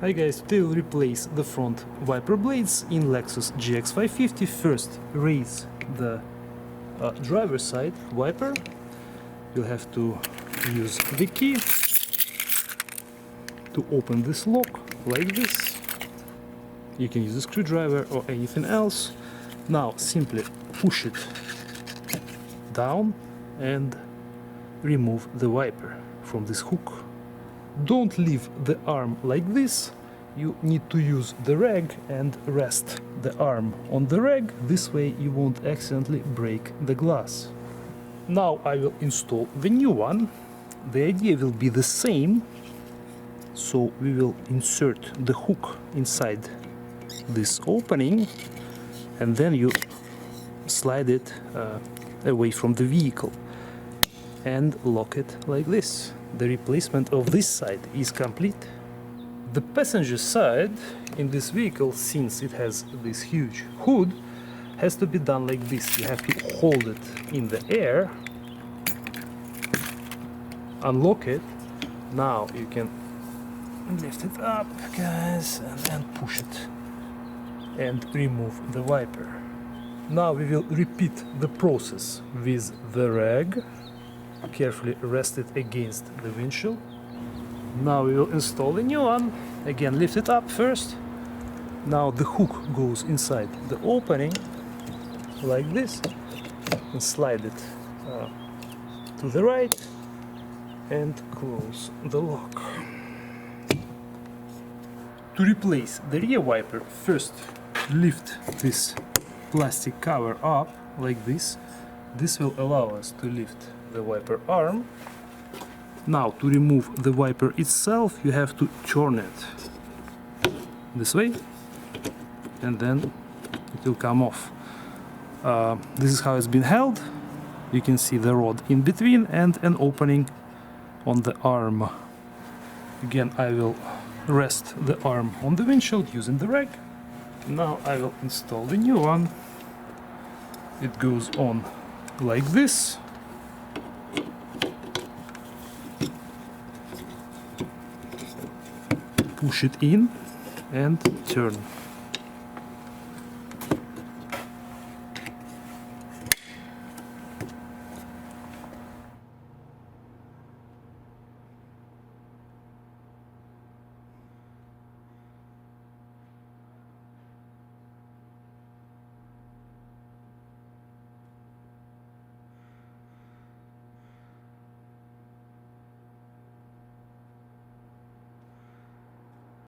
Hi guys, today we'll replace the front wiper blades in Lexus GX550. First, raise the driver's side wiper. You'll have to use the key to open this lock like this. You can use a screwdriver or anything else. Now simply push it down and remove the wiper from this hook. Don't leave the arm like this. You need to use the rag and rest the arm on the rag. This way you won't accidentally break the glass. Now I will install the new one. The idea will be the same. So we will insert the hook inside this opening and then you slide it away from the vehicle and lock it like this. The replacement of this side is complete. The passenger side in this vehicle, since it has this huge hood, has to be done like this. You have to hold it in the air, unlock it. Now you can lift it up, guys, and then push it and remove the wiper. Now we will repeat the process with the rag. Carefully rest it against the windshield. Now we will install the new one. Again, lift it up first. Now the hook goes inside the opening like this and slide it to the right and close the lock. To replace the rear wiper, first lift this plastic cover up like this. This will allow us to lift the wiper arm. Now to remove the wiper itself you have to turn it this way and then it will come off. This is how it's been held. You can see the rod in between and an opening on the arm. Again, I will rest the arm on the windshield using the rag. Now I will install the new one. It goes on like this. Push it in and turn.